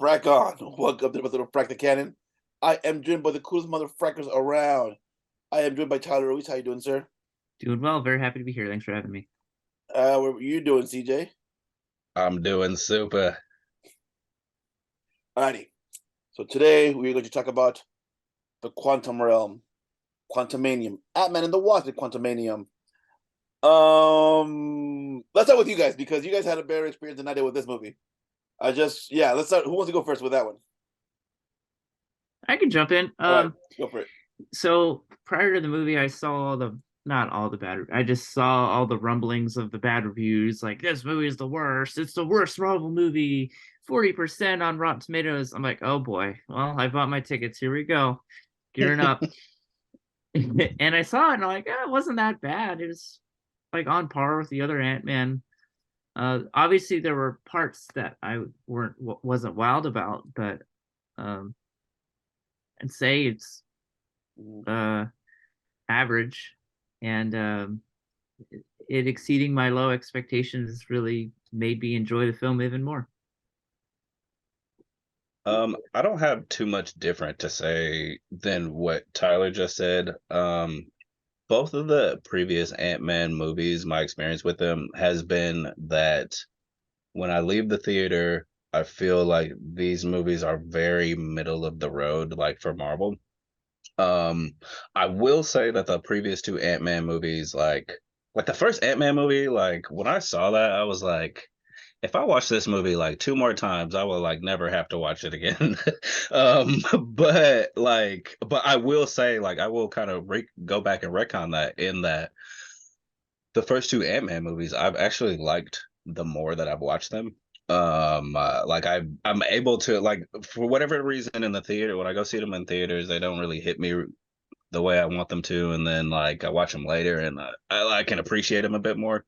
Frack on. Welcome to the episode of Frack the Canon. I am joined by the coolest motherfuckers around. I am joined by Tyler Ruiz. How you doing, sir? Doing well. Very happy to be here. Thanks for having me. What are you doing, CJ? I'm doing super. Alrighty. So today we're going to talk about the quantum realm, Quantumanium, Ant-Man and the Wasp, Quantumanium. Let's start with you guys because you guys had a better experience than I did with this movie. Let's start. Who wants to go first with that one? I can jump in. All right, go for it. So prior to the movie, I saw not all the bad. I just saw all the rumblings of the bad reviews. Like this movie is the worst. It's the worst Marvel movie. 40% on Rotten Tomatoes. I'm like, oh boy. Well, I bought my tickets. Here we go. Gearing up. And I saw it, and I'm like, it wasn't that bad. It was like on par with the other Ant-Man. Obviously, there were parts that I wasn't wild about, but I'd say it's uh average, and it exceeding my low expectations really made me enjoy the film even more. I don't have too much different to say than what Tyler just said. Both of the previous Ant-Man movies, my experience with them has been that when I leave the theater, I feel like these movies are very middle of the road, like for Marvel. Um, I will say that the previous two Ant-Man movies, like the first Ant-Man movie, like when I saw that, I was like, if I watch this movie like two more times, I will like never have to watch it again. But I will say, like, I will kind of go back and retcon that in that the first two Ant-Man movies I've actually liked the more that I've watched them. I'm able to, like, for whatever reason, in the theater when I go see them in theaters, they don't really hit me the way I want them to, and then like I watch them later and I can appreciate them a bit more.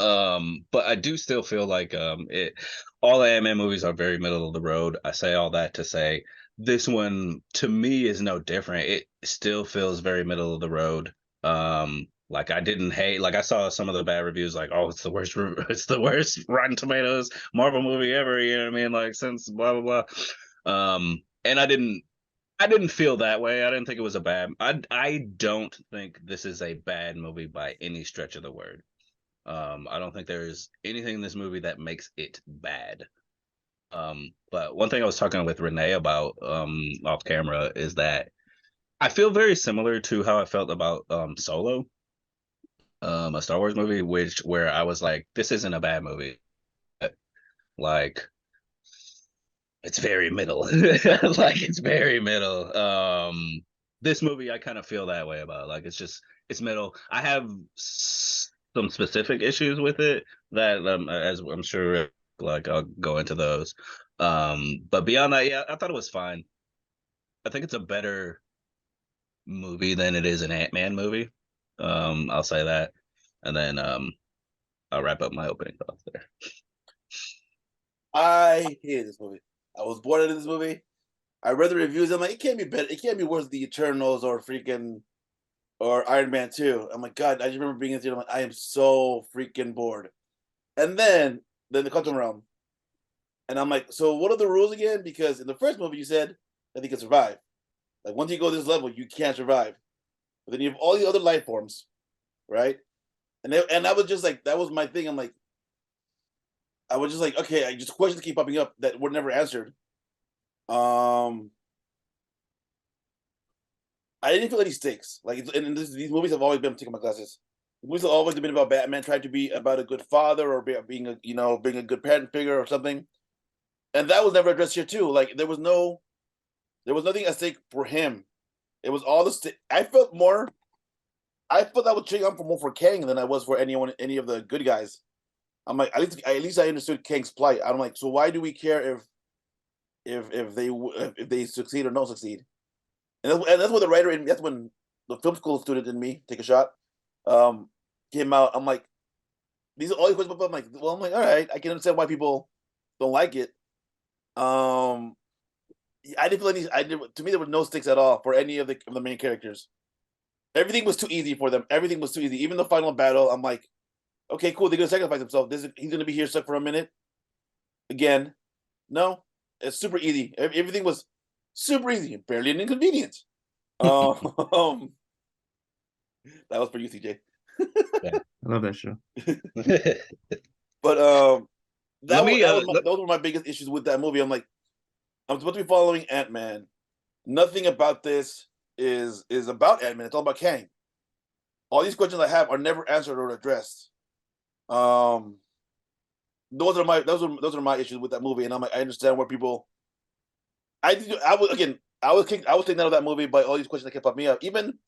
But I do still feel like it all the Ant-Man movies are very middle of the road. I say all that to say this one to me is no different. It still feels very middle of the road. Like I didn't hate, like I saw some of the bad reviews like, oh, it's the worst it's the worst Rotten Tomatoes Marvel movie ever, you know what I mean? Like since blah blah blah. And I didn't feel that way. I didn't think it was a bad I don't think this is a bad movie by any stretch of the word. I don't think there's anything in this movie that makes it bad. But one thing I was talking with René about off camera is that I feel very similar to how I felt about Solo, a Star Wars movie, which where I was like, this isn't a bad movie. Like it's very middle. Like it's very middle. This movie I kind of feel that way about. Like it's middle. I have some specific issues with it that as I'm sure like I'll go into those. But beyond that, yeah, I thought it was fine. I think it's a better movie than it is an Ant-Man movie. I'll say that. And then I'll wrap up my opening thoughts there. I hated this movie. I was bored of this movie. I read the reviews. I'm like, it can't be better. It can't be worse than the Eternals or Iron Man 2. I'm like, God, I just remember being in the theater. I'm like, I am so freaking bored. And then the Quantum Realm. And I'm like, so what are the rules again? Because in the first movie, you said that he can survive. Like, once you go this level, you can't survive. But then you have all the other life forms, right? And I was just like, that was my thing. I was just like, okay, I just questions keep popping up that were never answered. Um, I didn't feel any stakes. Like, these movies have always been taking my glasses. The movies have always been about Batman trying to be about a good father or being a good parent figure or something, and that was never addressed here too. Like, there was nothing at stake for him. It was all the I felt I was cheering on for more for Kang than I was for any of the good guys. I'm like, at least I understood Kang's plight. I'm like, so why do we care if they succeed or don't succeed? And that's what the writer in that's when the film school student in me take a shot um came out. I'm like, these are all these questions. I'm like, well, I'm like, all right, I can understand why people don't like it. Um, I didn't feel any. I did To me there was no stakes at all for any of the main characters. Everything was too easy for them. Everything was too easy. Even the final battle, I'm like, okay, cool. They're gonna sacrifice themselves. He's gonna be here stuck for a minute again. No, It's super easy. Everything was super easy, barely an inconvenience. That was for you, CJ. I love that show. But Let me. those were my biggest issues with that movie. I'm like, I'm supposed to be following Ant-Man. Nothing about this is about Ant-Man. It's all about Kang. All these questions I have are never answered or addressed. Those are my issues with that movie, and I'm like, I understand where people. I was taken out of that movie by all these questions that kept popping me up. Even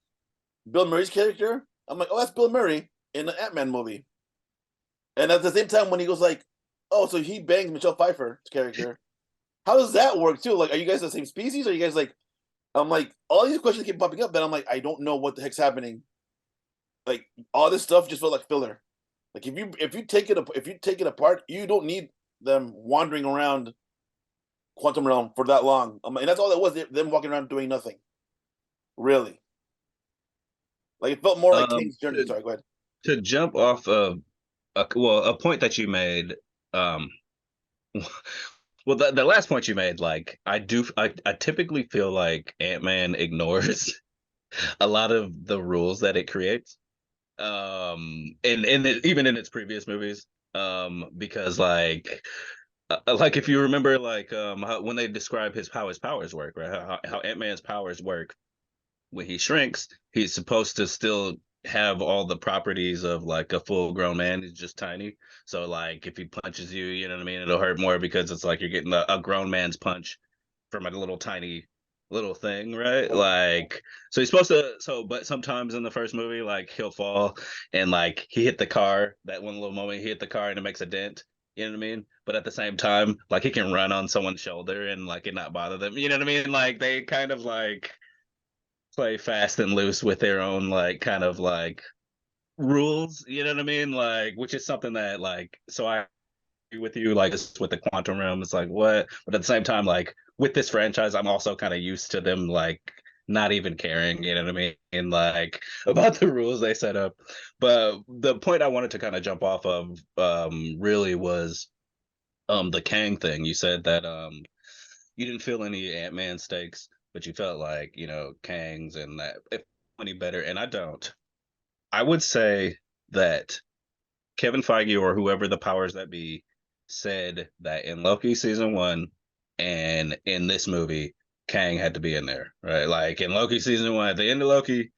Bill Murray's character, I'm like, oh, that's Bill Murray in the Ant-Man movie. And at the same time, when he goes like, oh, so he bangs Michelle Pfeiffer's character, how does that work too? Like, are you guys the same species? Are you guys like? I'm like, all these questions keep popping up, and I'm like, I don't know what the heck's happening. Like, all this stuff just felt like filler. Like, if you take it apart, you don't need them wandering around Quantum Realm for that long. And that's all it was. Them walking around doing nothing. Really. Like, it felt more like King's journey. Sorry, go ahead. To jump off of a point that you made. Well, the last point you made, like I typically feel like Ant-Man ignores a lot of the rules that it creates. Even in its previous movies, because like if you remember, like when they describe how his powers work, right? How Ant-Man's powers work. When he shrinks, he's supposed to still have all the properties of like a full grown man. He's just tiny. So like if he punches you, you know what I mean, it'll hurt more because it's like you're getting a grown man's punch from a little tiny little thing, right? Like so he's supposed to but sometimes in the first movie, like he'll fall and like he hit the car, that one little moment he hit the car and it makes a dent. You know what I mean? But at the same time, like he can run on someone's shoulder and like it not bother them. You know what I mean? Like they kind of like play fast and loose with their own like kind of like rules, you know what I mean? Like which is something that like so I agree with you, like this with the quantum realm, it's like what? But at the same time, like with this franchise, I'm also kind of used to them like not even caring, you know what I mean? And like about the rules they set up. But the point I wanted to kind of jump off of really was the Kang thing. You said that you didn't feel any Ant-Man stakes, but you felt like, you know, Kang's and that if any better, and I don't. I would say that Kevin Feige or whoever the powers that be said that in Loki season 1 and in this movie, Kang had to be in there, right? Like in Loki season 1, at the end of Loki,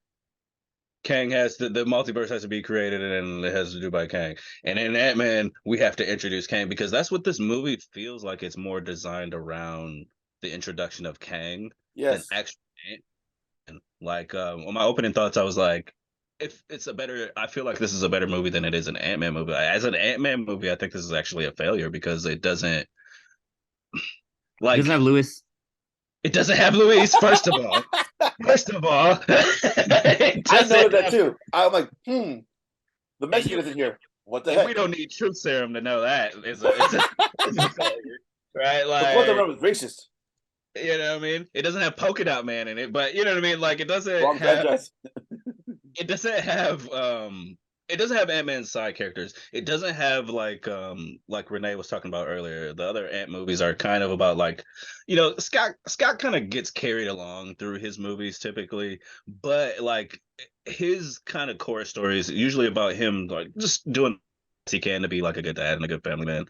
Kang has the multiverse has to be created and it has to do by Kang. And in Ant-Man, we have to introduce Kang because that's what this movie feels like. It's more designed around the introduction of Kang than Yes. actual Ant-Man. Like on my opening thoughts, I was like, if it's a better, I feel like this is a better movie than it is an Ant-Man movie. As an Ant-Man movie, I think this is actually a failure because it doesn't like Doesn't have Lewis. it doesn't have Luis, first of all. First of all, I noted that too. I'm like, the Mexican isn't here. What the heck? We don't need truth serum to know that it's a failure, right? The Quantum Realm Like, is racist. you know what I mean? It doesn't have Polka Dot Man in it, but you know what I mean? Like, Wrong franchise. it doesn't have Ant-Man's side characters. It doesn't have like René was talking about earlier. The other Ant movies are kind of about like, you know, Scott kind of gets carried along through his movies typically, but like his kind of core stories usually about him like just doing what he can to be like a good dad and a good family man.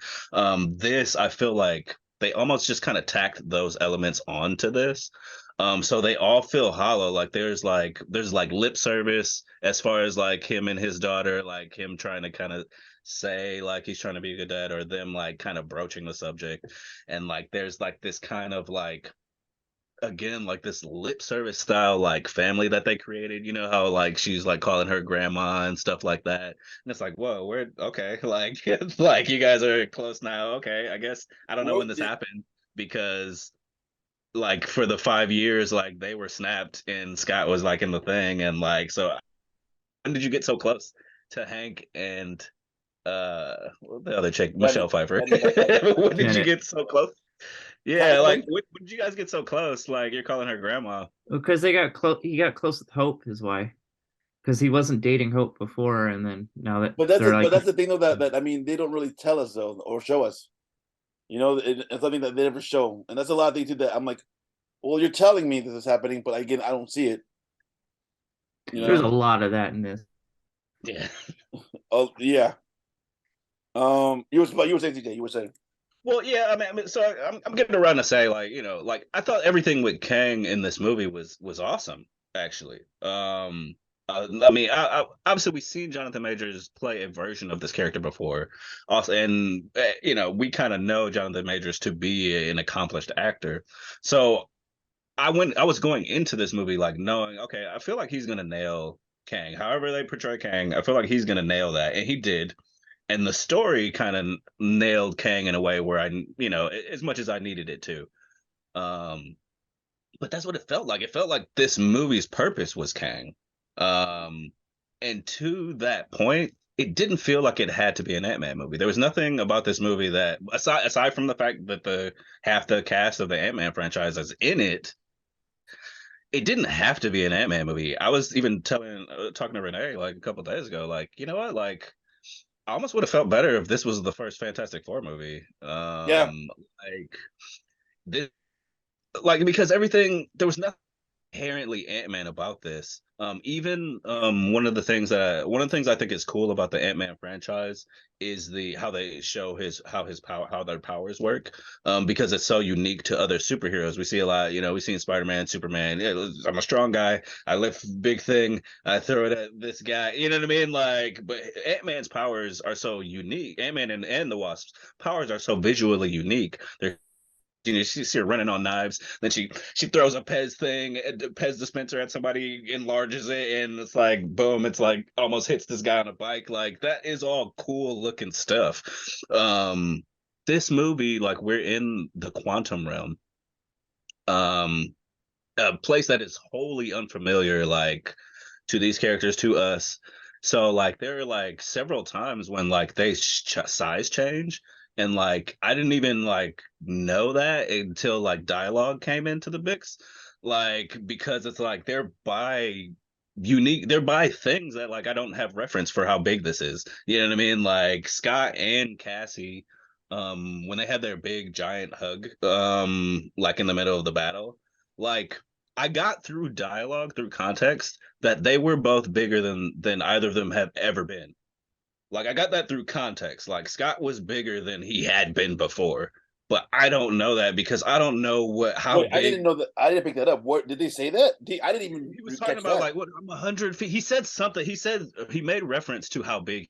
This I feel like they almost just kind of tacked those elements onto this. So they all feel hollow. Like there's like lip service as far as like him and his daughter, like him trying to kind of say like he's trying to be a good dad, or them like kind of broaching the subject. And like there's like this kind of like again like this lip service style like family that they created. You know how like she's like calling her grandma and stuff like that. And it's like, whoa, we're okay. Like like you guys are close now. Okay, I guess I don't know when this happened because like for the 5 years like they were snapped and Scott was like in the thing and like so when did you get so close to Hank and the other chick Michelle Pfeiffer? When did you get so close? Yeah, like when did you guys get so close? Like you're calling her grandma. Because they got close. He got close with Hope, is why. Because he wasn't dating Hope before, and then now that but that's the thing though that I mean they don't really tell us though or show us. You know, it's something that they never show, and that's a lot of things too that I'm like, well, you're telling me this is happening, but again, I don't see it. You There's a know? lot of that in this. Yeah. Oh yeah. You were saying TJ. You were saying. Well, yeah, so I'm getting around to say, like, like I thought everything with Kang in this movie was awesome, actually. Obviously we've seen Jonathan Majors play a version of this character before, also, and we kind of know Jonathan Majors to be an accomplished actor. So I was going into this movie like knowing, okay, I feel like he's gonna nail Kang. However they portray Kang, I feel like he's gonna nail that, and he did. And the story kind of nailed Kang in a way where as much as I needed it to. Um, but that's what it felt like. It felt like this movie's purpose was Kang. Um, and to that point, it didn't feel like it had to be an Ant-Man movie. There was nothing about this movie that, aside from the fact that the half the cast of the Ant-Man franchise is in it, it didn't have to be an Ant-Man movie. I was even talking to Renee like a couple of days ago, like, you know what, like I almost would have felt better if this was the first Fantastic Four movie. Yeah. Like this, like because everything there was nothing inherently Ant-Man about this. Even one of the things I think is cool about the Ant-Man franchise is the how they show how their powers work. Because it's so unique to other superheroes. We see a lot, we've seen Spider-Man, Superman. Yeah, I'm a strong guy. I lift big thing. I throw it at this guy. You know what I mean? Like, but Ant-Man's powers are so unique. Ant-Man and the Wasp's powers are so visually unique. They're she see her running on knives. Then she throws a Pez thing, Pez dispenser at somebody, enlarges it, and it's like boom! It's like almost hits this guy on a bike. Like that is all cool looking stuff. This movie, like we're in the quantum realm, um, a place that is wholly unfamiliar, like to these characters, to us. So like there are like several times when like they size change, and like I didn't even like know that until like dialogue came into the mix, like because it's like they're by things that like I don't have reference for how big this is. You know what I mean? Like Scott and Cassie, when they had their big giant hug, like in the middle of the battle, like I got through dialogue, through context, that they were both bigger than either of them have ever been. Like I got that through context. Like Scott was bigger than he had been before, but I don't know that because I don't know how Wait, I big didn't know that. I didn't pick that up. What did they say that? I didn't even he was talking catch about. that. Like what, I'm 100 feet. He said something. He said he made reference to how big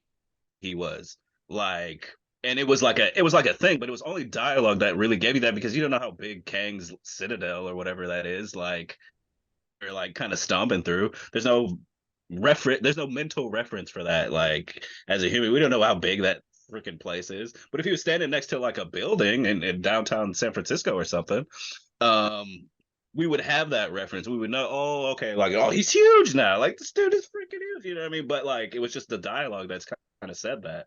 he was. Like, and it was like a thing, but it was only dialogue that really gave you that because you don't know how big Kang's Citadel or whatever that is. Like are like kind of stomping through. There's no mental reference for that. Like as a human, we don't know how big that freaking place is. But if he was standing next to like a building in downtown San Francisco or something, um, we would have that reference. We would know, oh, okay, like oh, he's huge now. Like this dude is freaking huge. You know what I mean? But like it was just the dialogue that's kind of said that.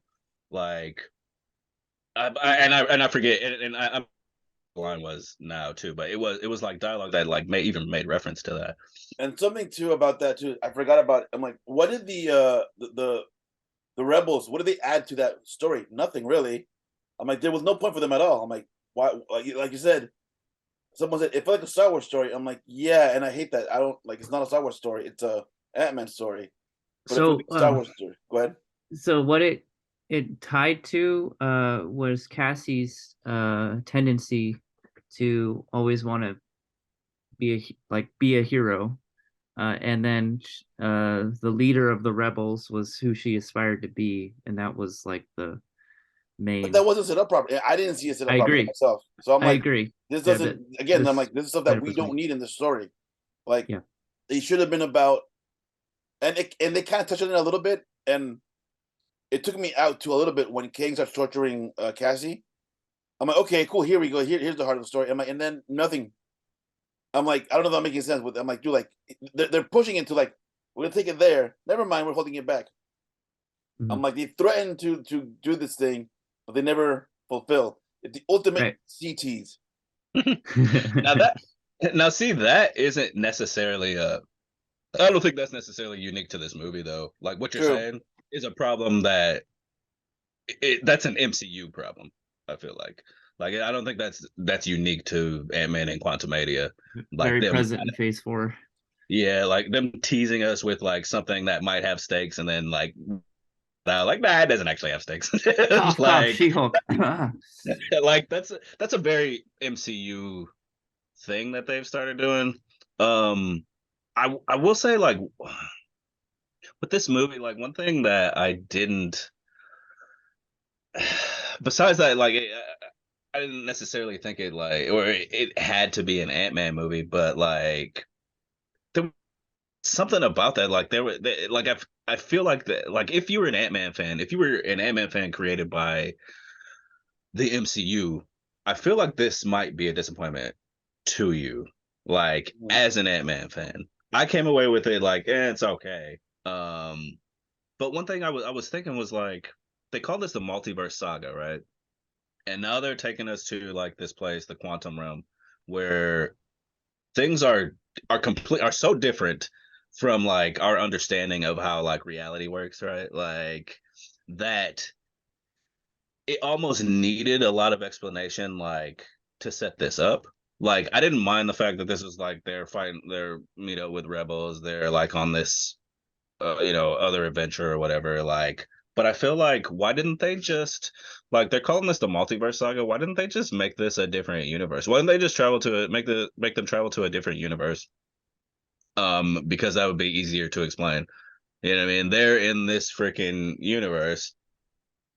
Like I forget, I'm line was now too, but it was like dialogue that like even made reference to that. And something too about that too. I forgot about. I'm like, what did the rebels? What did they add to that story? Nothing really. I'm like, there was no point for them at all. I'm like, why? Like you said, someone said it felt like a Star Wars story. I'm like, yeah, and I hate that. I don't like. It's not a Star Wars story. It's a Ant-Man story. But it feels So like a Star Wars story. Go ahead. so what it tied to was Cassie's tendency to always want to be a hero, and then the leader of the rebels was who she aspired to be, and that was like the But main. that wasn't set up properly. I didn't see it set I up properly agree. myself. So I'm I like, agree. this Yeah, doesn't. that Again, I'm this like, this is stuff that that we was don't need in the story. Like, yeah. they should have been about, and they kind of touched on it a little bit, and it took me out to a little bit when Kang starts torturing Cassie. I'm like, okay, cool. Here we go. Here's the heart of the story. I'm like, and then nothing. I'm like, I don't know if I'm making sense. I'm like, dude, like they're pushing it to like, we're gonna take it there. Never mind, we're holding it back. I'm Mhm. like, they threatened to do this thing, but they never fulfill. It's the ultimate Right. CTs. now that now see that isn't necessarily I don't think that's necessarily unique to this movie though. Like what you're True. saying is a problem that that's an MCU problem. I feel like Like I don't think that's unique to Ant-Man and Quantumania. Like Very them, present in Phase 4. yeah, like them teasing us with like something that might have stakes, and then like like nah, it doesn't actually have stakes. Cough, cough, Like She-Hulk. like that's a very MCU thing that they've started doing. Um, I will say like with this movie, like one thing that I didn't, besides that, like I didn't necessarily think it like or it had to be an Ant-Man movie, but like there was something about that. Like like I feel like that like if you were an Ant-Man fan, if you were an Ant-Man fan created by the MCU, I feel like this might be a disappointment to you, like as an Ant-Man fan. I came away with it like, it's okay. But one thing I was thinking was like they call this the multiverse saga, right? And now they're taking us to like this place, the quantum realm, where things are so different from like our understanding of how like reality works, right? Like that it almost needed a lot of explanation like to set this up. Like I didn't mind the fact that this was like they're fighting their with rebels, they're like on this other adventure or whatever, like but I feel like why didn't they just like they're calling this the multiverse saga, why didn't they just make this a different universe? Why didn't they just travel to it, make them travel to a different universe? Because that would be easier to explain. You know what I mean? They're in this freaking universe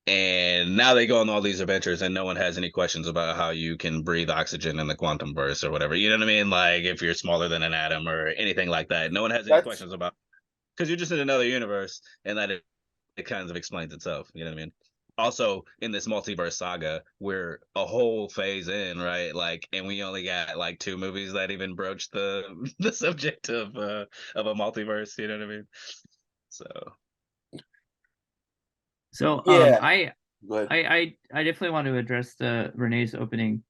and now they go on all these adventures and no one has any questions about how you can breathe oxygen in the quantum verse or whatever. You know what I mean? Like if you're smaller than an atom or anything like that. No one has any That's questions about because you're just in another universe and it kind of explains itself. You know what I mean? Also, in this multiverse saga, we're a whole phase in, right? Like, and we only got like 2 movies that even broach the the subject of a multiverse. You know what I mean? So, So yeah. Go ahead. I definitely want to address the Renee's opening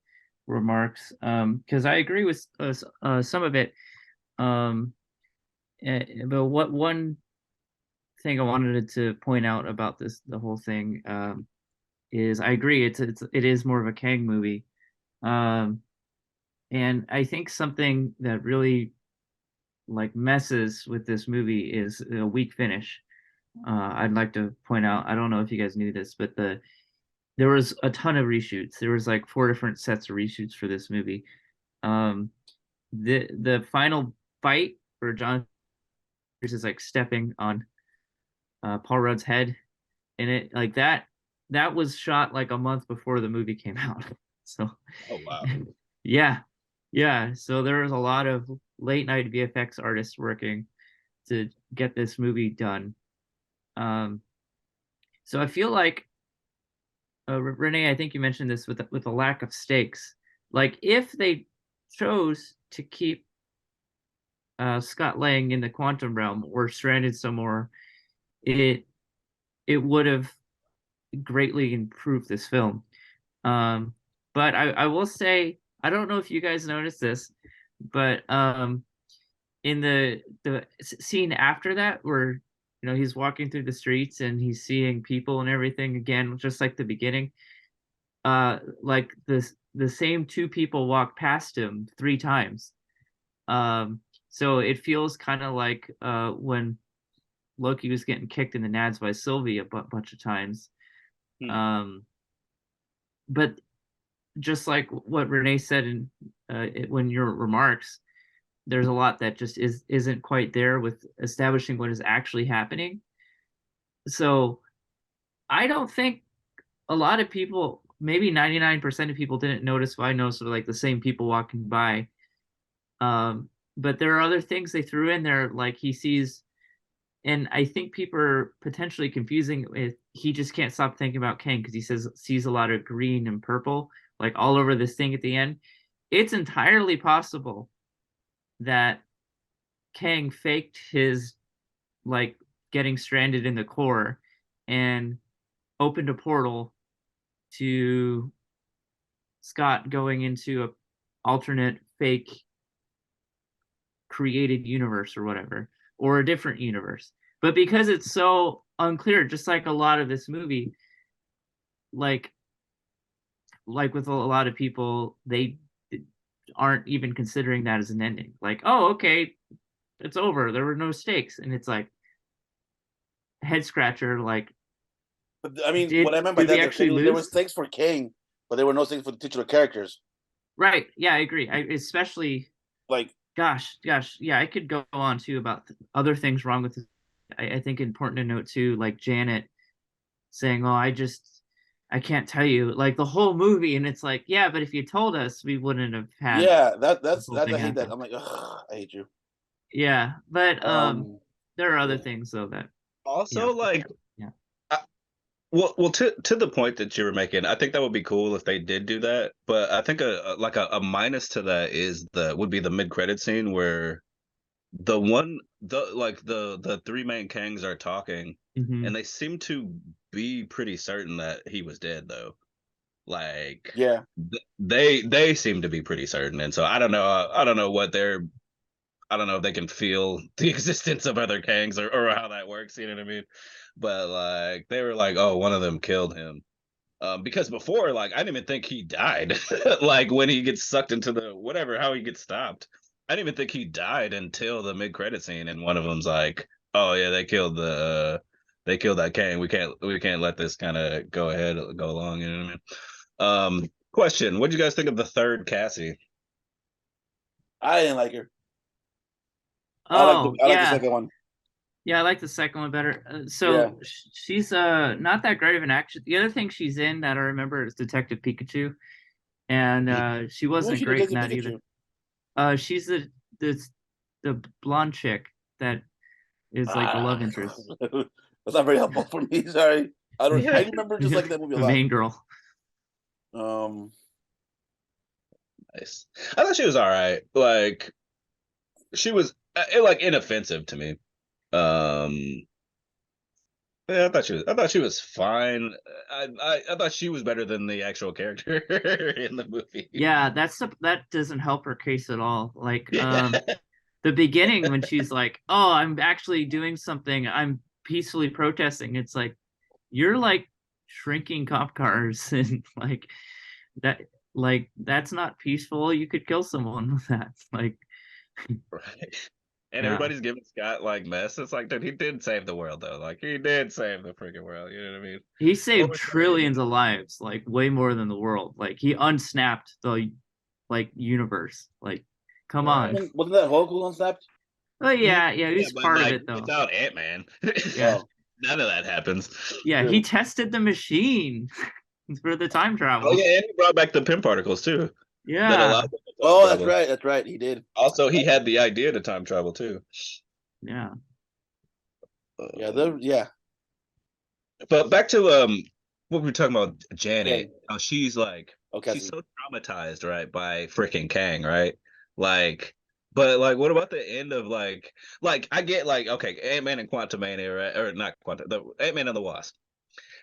remarks because I agree with some of it. Um, but what one thing I wanted to point out about the whole thing is I agree it is more of a Kang movie. Um, and I think something that really like messes with this movie is a weak finish. I'd like to point out, I don't know if you guys knew this, but there was a ton of reshoots. There was like 4 different sets of reshoots for this movie. Um, the final fight where John is like stepping on Paul Rudd's head in it, like that was shot like a month before the movie came out. So, oh wow, yeah, yeah. So there was a lot of late night VFX artists working to get this movie done. Um, so I feel like Renee, I think you mentioned this with the lack of stakes. Like if they chose to keep Scott Lang in the quantum realm or stranded somewhere, it it would have greatly improved this film. Um, but I will say I don't know if you guys noticed this, but in the scene after that where he's walking through the streets and he's seeing people and everything again, just like the beginning, like the same 2 people walk past him 3 times. So it feels kind of like when Loki was getting kicked in the nads by Sylvie a bunch of times. Um, but just like what Renee said in when your remarks, there's a lot that just isn't quite there with establishing what is actually happening. So I don't think a lot of people, maybe 99% of people, didn't notice. But I know sort of like the same people walking by. But there are other things they threw in there, like he sees, and I think people are potentially confusing with he just can't stop thinking about Kang because he sees a lot of green and purple like all over this thing at the end. It's entirely possible that Kang faked his like getting stranded in the core and opened a portal to Scott going into a alternate fake created universe or whatever, or a different universe. But because it's so unclear, just like a lot of this movie, like like with a lot of people, they aren't even considering that as an ending. Like, oh, okay, it's over. There were no stakes, and it's like head scratcher. Like, But I mean, what I meant by did we that, actually there lose? was things for Kang, but there were no things for the titular characters. Right. Yeah, I agree. Especially, Like, gosh, yeah, I could go on too about other things wrong with it. I think important to note too, like Janet saying, "Oh, I can't tell you," like the whole movie, and it's like, yeah, but if you told us, we wouldn't have had yeah, the whole I thing hate that. happen. I'm like, ugh, I hate you. Yeah, but there are other Yeah. things though that, Also, like, yeah. well, to the point that you were making, I think that would be cool if they did do that. But I think a minus to that would be the mid credit scene where the three main Kangs are talking, Mm-hmm. and they seem to be pretty certain that he was dead though. Like, Yeah, they seem to be pretty certain, and so I don't know what they're I don't know if they can feel the existence of other Kangs or how that works. You know what I mean? But like they were like, oh, one of them killed him. Because before, like, I didn't even think he died. Like when he gets sucked into the whatever, how he gets stopped. I didn't even think he died until the mid credit scene, and one of them's like, "Oh yeah, they killed that Kang. We can't let this kind of go along." You know what I mean? Question: what do you guys think of the third Cassie? I didn't like her. Oh, I like the yeah. second one. Yeah, I like the second one better. Yeah. So she's not that great of an actress. The other thing she's in that I remember is Detective Pikachu, and she Who is wasn't she great in Detective that either. Pikachu? She's the the blonde chick that is like the love Ah, interest. that's not very helpful for me. Sorry, I don't. I remember just liking that movie a The lot. main girl. Um, Nice. I thought she was all right. Like she was like inoffensive to me. Um, yeah, I thought she was fine. I thought she was better than the actual character in the movie. Yeah, that doesn't help her case at all. Like Yeah. the beginning when she's like, "Oh, I'm actually doing something. I'm peacefully protesting." It's like you're like shrinking cop cars and that that's not peaceful. You could kill someone with that. Like, Right. And yeah. everybody's giving Scott like mess. It's like, dude, he did save the world though. Like he did save the freaking world. You know what I mean? He What saved was that even? trillions of lives, like way more than the world. Like he unsnapped the universe. Like, come on. Right. wasn't that Hulk who unsnapped? Oh yeah, Yeah, he's but part of like it though. without Ant-Man, Yeah. Oh, none of that happens. Yeah, he true. tested the machine for the time Oh travel. yeah, and he brought back the pim particles too that allowed Yeah. him to time Oh, that's travel. right. That's right. He did. Also, he had the idea to time travel too. Yeah. Yeah. Um, Yeah. but back to what we were talking about, Janet. Kang. How she's like Oh, she's Cassie. so traumatized, right, by freaking Kang, right? Like, but like, what about the end of like I get like okay, Ant-Man and Quantumania, right? Or not Quantum, the Ant-Man and the Wasp.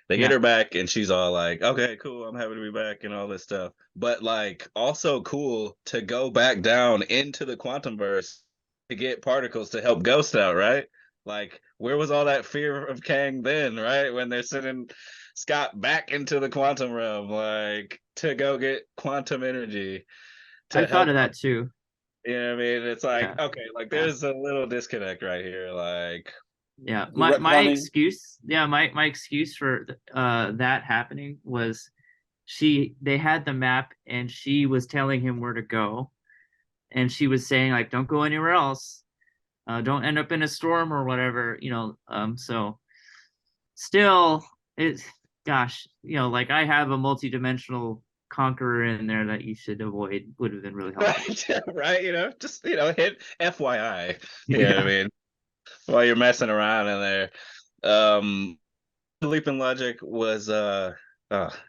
They get Yeah. her back, and she's all like, "Okay, cool, I'm happy to be back," and all this stuff. But like, also cool to go back down into the quantum verse to get particles to help Ghost out, right? Like, where was all that fear of Kang then, right? When they're sending Scott back into the quantum realm, like to go get quantum energy I to thought help of out. that too. You know what I mean? It's like, Yeah. okay, like Yeah. there's a little disconnect right here. Like, Yeah. The My retconning. excuse, yeah, my excuse for that happening was they had the map and she was telling him where to go and she was saying like don't go anywhere else. Don't end up in a storm or whatever, so still it's gosh, like I have a multi-dimensional conqueror in there that you should avoid would have been really helpful. right, right, just hit FYI. You know what I Yeah. mean? While you're messing around in there. Um Leaping Logic was oh,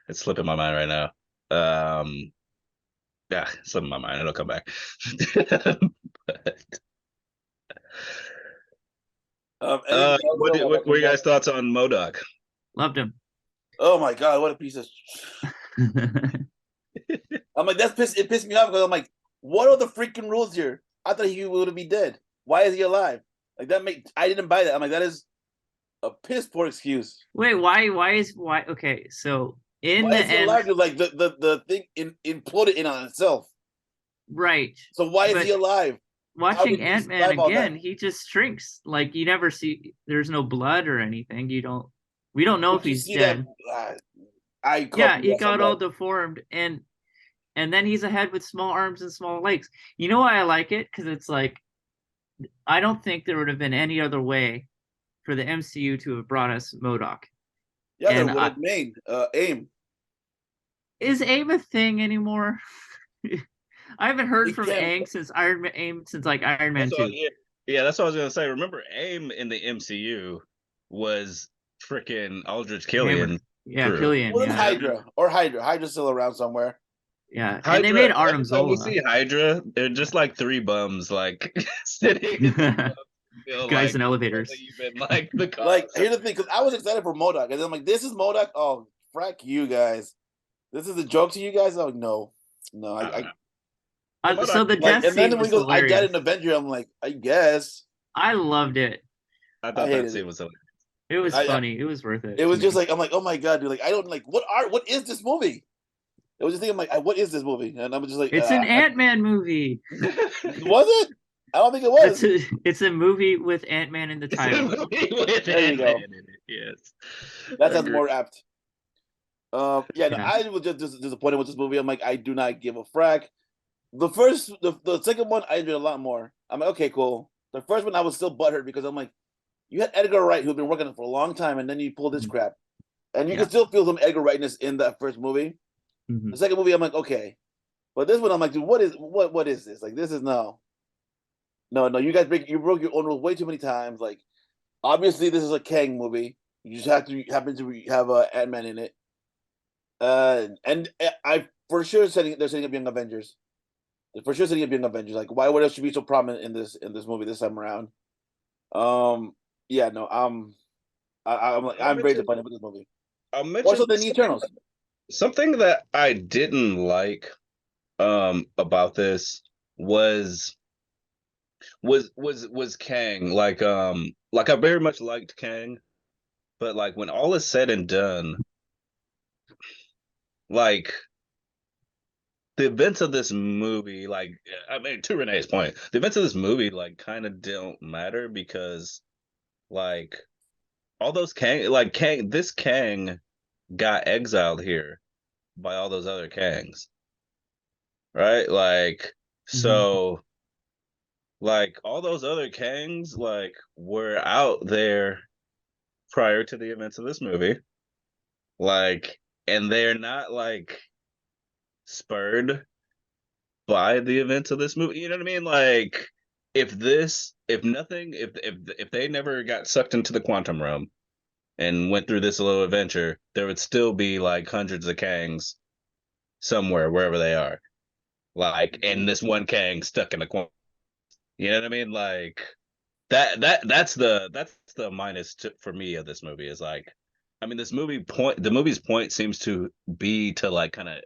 it's slipping my mind right now. Um yeah, it's slipping my mind. It'll come back. But, Anything else though? While that what were comes you back. guys' thoughts on Modoc? Loved him. Oh my god, what a piece of. I'm like, it pissed me off because I'm like, what are the freaking rules here? I thought he would be dead. Why is he alive? Like I didn't buy that. I'm like, that is a piss poor excuse. Wait, why okay, so In Why the is he end, alive? Dude? Like the thing imploded in on itself. right? So why is But he alive? How watching did he Ant-Man survive all that? again, he just shrinks. Like you never see. There's no blood or anything. We don't know if But you he's see that dead. I caught Yeah, he BS on got all that. deformed, and then he's a head with small arms and small legs. You know why I like it? Because it's like I don't think there would have been any other way for the MCU to have brought us MODOK. Yeah, there And would have made AIM. is AIM a thing anymore? I haven't heard It from can't. AIM since like Iron Man So 2. yeah, that's what I was gonna say. Remember, AIM in the MCU was freaking Aldrich Hammer. Killian Yeah, crew. Killian, Well, then yeah. Hydra. Hydra's still around somewhere. Yeah. And they Hydra. made Arnim Every time we Zola. see Hydra, they're just like three bums, like sitting in the club. Feel Guys like in elevators. even like the Like, concept. here's the thing, because I was excited for MODOK, and then I'm like, this is MODOK? Oh, frack you guys. This is a joke to you guys? Oh, no. No, So the like, death and then scene when was he goes, I died hilarious. in Avenger, I'm like, I guess. I loved it. I I thought that hated scene it. was hilarious. It was I funny. It was worth it. It to was just me. like, I'm like, oh my God, dude. Like, I don't, like, what is this movie? It was just thinking, I'm like, what is this movie? And I'm just like, It's an Ant-Man movie. was it? I don't think it was. It's a movie with Ant-Man in the It's a title. movie with There you go. Ant-Man in it. Yes, That sounds Agreed. more apt. Yeah, no, Yeah. I was just disappointed with this movie. I'm like, I do not give a frack. The second one, I enjoyed a lot more. I'm like, okay, cool. The first one, I was still butthurt because I'm like, you had Edgar Wright who'd been working for a long time, and then you pull this crap, and you Yeah. can still feel some Edgar Wrightness in that first movie. Mhm. The second movie, I'm like, okay, but this one, I'm like, dude, what is this? Like, this is no. You guys you broke your own rules way too many times. Like, obviously, this is a Kang movie. You just happen to have Ant-Man in it. And I for sure they're setting up Young Avengers. They're for sure setting up Young Avengers. Like, why would it should be so prominent in this movie this time around? Yeah, no, I'm like, I'm very disappointed with this movie. I'll More so mention than the Eternals. something that I didn't like about this was Kang. Like I very much liked Kang, but like when all is said and done, like the events of this movie, like I mean, to Renee's point, the events of this movie like kind of don't matter because like all those this Kang got exiled here by all those other Kangs, right? Like so like all those other Kangs like were out there prior to the events of this movie. Like and they're not like spurred by the events of this movie. You know what I mean? Like if they never got sucked into the quantum realm and went through this little adventure, there would still be like hundreds of Kangs somewhere wherever they are. Like and this one Kang stuck in a quantum. You know what I mean? Like that's the minus for me of this movie is like I mean the movie's point seems to be to like kind of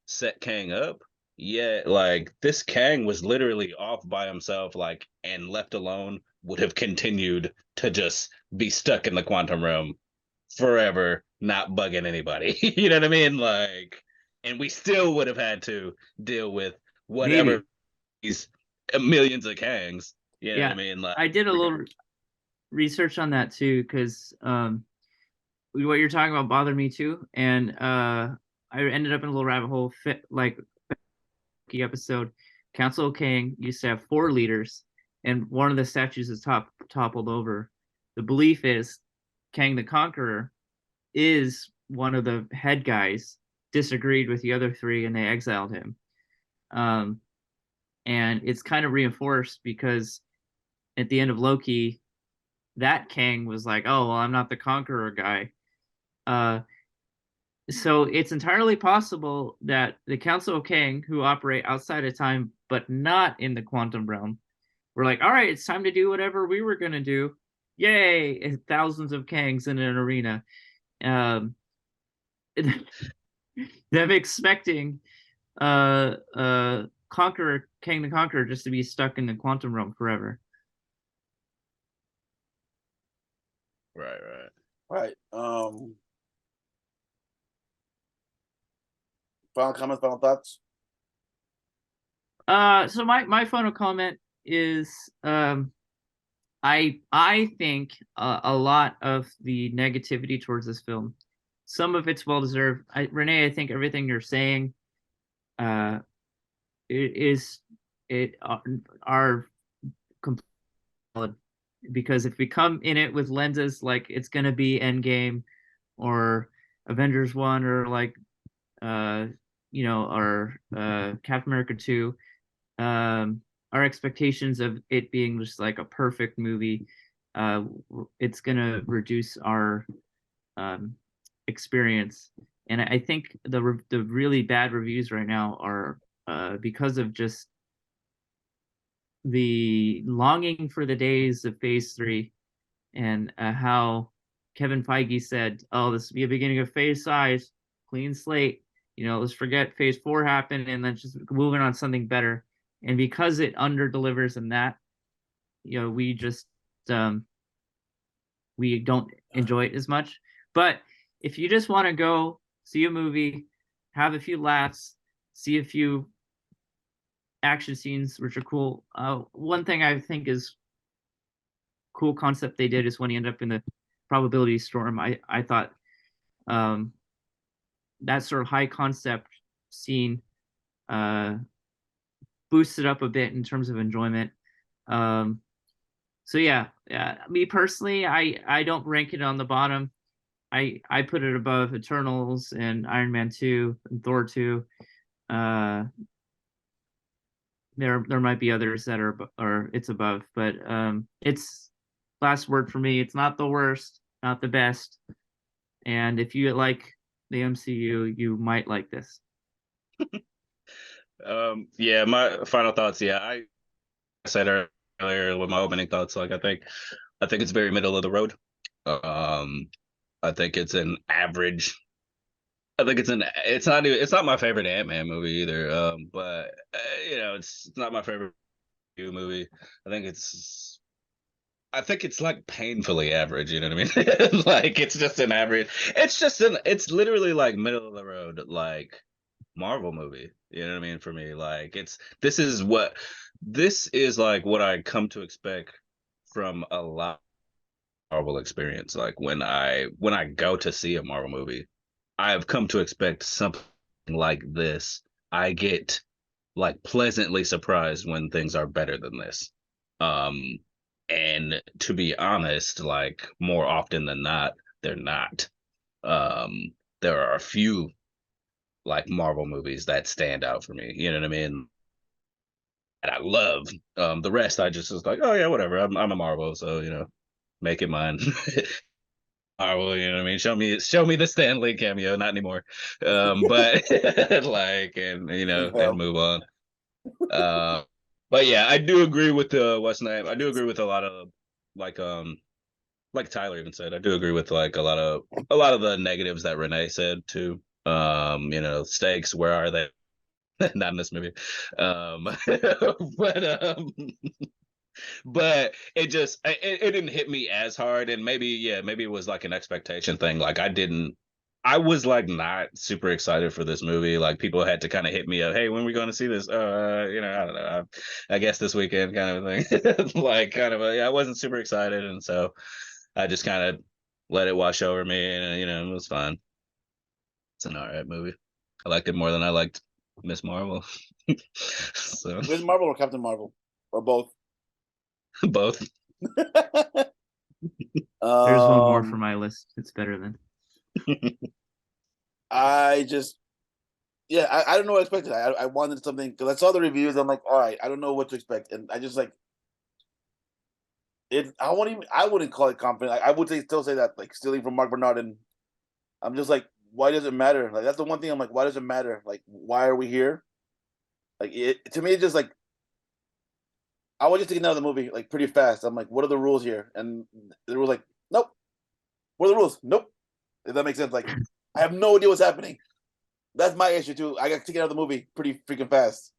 set Kang up. Yeah, like this Kang was literally off by himself, like, and left alone would have continued to just be stuck in the quantum realm forever, not bugging anybody. You know what I mean? Like, and we still would have had to deal with Maybe. whatever these millions of Kangs. You know what I Yeah. mean? Like, I did a little research on that too, because what you're talking about bothered me too. And I ended up in a little rabbit hole like episode. Council of Kang used to have 4 leaders, and one of the statues is toppled over. The belief is Kang the Conqueror is one of the head guys, disagreed with the other 3, and they exiled him. And it's kind of reinforced because at the end of Loki, that Kang was like, "Oh, well, I'm not the Conqueror guy." So it's entirely possible that the Council of Kang, who operate outside of time but not in the quantum realm, were like, "All right, it's time to do whatever we were gonna do. Yay!" And thousands of Kangs in an arena. Um, them expecting Conqueror Kang the Conqueror just to be stuck in the quantum realm forever. right, right. Right. final comments, final thoughts? So my final comment is I think a lot of the negativity towards this film, some of it's well deserved. Renee, I think everything you're saying it are complete, because if we come in it with lenses like it's gonna be Endgame or Avengers 1 or like or Captain America 2, our expectations of it being just like a perfect movie, it's gonna reduce our experience. And I think the really bad reviews right now are because of just the longing for the days of Phase 3, and how Kevin Feige said, "Oh, this will be a beginning of Phase 5, clean slate. Let's forget Phase 4 happened and then just moving on something better." And because it under delivers in that, we just we don't enjoy it as much. But if you just want to go see a movie, have a few laughs, see a few action scenes which are cool. One thing I think is cool concept they did is when he ended up in the probability storm. I thought that sort of high concept scene boosted up a bit in terms of enjoyment. So yeah, me personally, I don't rank it on the bottom. I put it above Eternals and Iron Man 2 and Thor 2. There might be others that are it's above, but it's last word for me. It's not the worst, not the best. And if you like the MCU, you might like this. Yeah, my final thoughts. Yeah, I said earlier with my opening thoughts, like I think it's very middle of the road. I think it's an average. I think it's not my favorite Ant-Man movie either. But it's not my favorite movie. I think it's like painfully average, you know what I mean? Like it's just an average. It's literally like middle of the road, like Marvel movie. You know what I mean? For me, like this is like what I come to expect from a lot of Marvel experience. Like when I go to see a Marvel movie, I have come to expect something like this. I get like pleasantly surprised when things are better than this. Um and to be honest, like more often than not, they're not. Um there are a few like Marvel movies that stand out for me. You know what I mean? And I love the rest. I just was like, oh yeah, whatever. I'm a Marvel, so make it mine. Marvel, you know what I mean? Show me the Stan Lee cameo, not anymore. But like, and and move on. But yeah, I do agree with what's name. I do agree with a lot of like Tyler even said. I do agree with like a lot of the negatives that Renee said too. Stakes, where are they? Not in this movie. But it didn't hit me as hard, and maybe it was like an expectation thing. Like I was like not super excited for this movie. Like people had to kind of hit me up, hey, when are we going to see this? I don't know. I guess this weekend, kind of a thing. Like kind of I wasn't super excited, and so I just kind of let it wash over me, and it was fine. It's an alright movie. I liked it more than I liked Miss Marvel. So Miss Marvel or Captain Marvel or both? both. There's one more for my list. It's better than. I don't know what I expected. I wanted something because I saw the reviews. I'm like, all right, I don't know what to expect, and I just like it. I wouldn't call it confident. I would still say that like stealing from Mark Bernard, and I'm just like, why does it matter? Like that's the one thing I'm like, why does it matter? Like, why are we here? Like to me, it's just like I was just taking out of the movie like pretty fast. I'm like, what are the rules here? And they were like, nope. What are the rules? Nope. If that makes sense, like I have no idea what's happening. That's my issue too. I got taken out of the movie pretty freaking fast.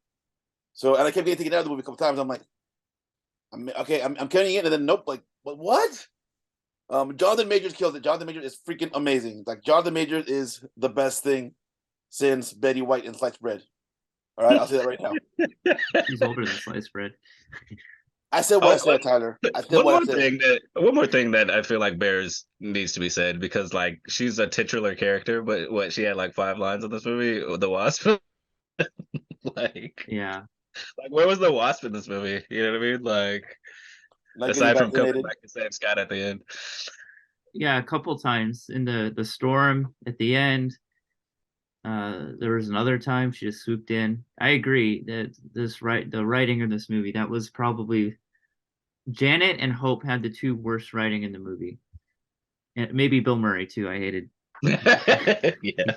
So and I kept getting taken out of the movie a couple times. I'm like, I'm counting it, and then nope. Like what? Jonathan Majors kills it. Jonathan Majors is freaking amazing. Like Jonathan Majors is the best thing since Betty White in sliced bread. All right, I'll say that right now. She's older than sliced bread. I said what I said, Tyler. I said One what I more said. thing that I feel like bears needs to be said, because like she's a titular character, but what, she had like 5 lines in this movie, the Wasp. Like, Yeah. like where was the Wasp in this movie? You know what I mean? Like, Not getting aside from coming vaccinated. back to save Scott at the end. Yeah, a couple times in the storm at the end. There was another time she just swooped in. I agree that the writing in this movie, that was probably Janet and Hope had the 2 worst writing in the movie. And maybe Bill Murray too. I hated. Yeah.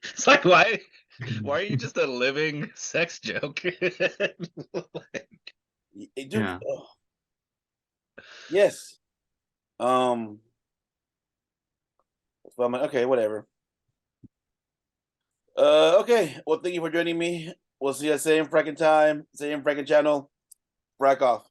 It's like, why are you just a living sex joke? Like, Dude, Yeah. Yes. Okay, whatever. Okay. Well, thank you for joining me. We'll see you same fracking time, same fracking channel. Frack off.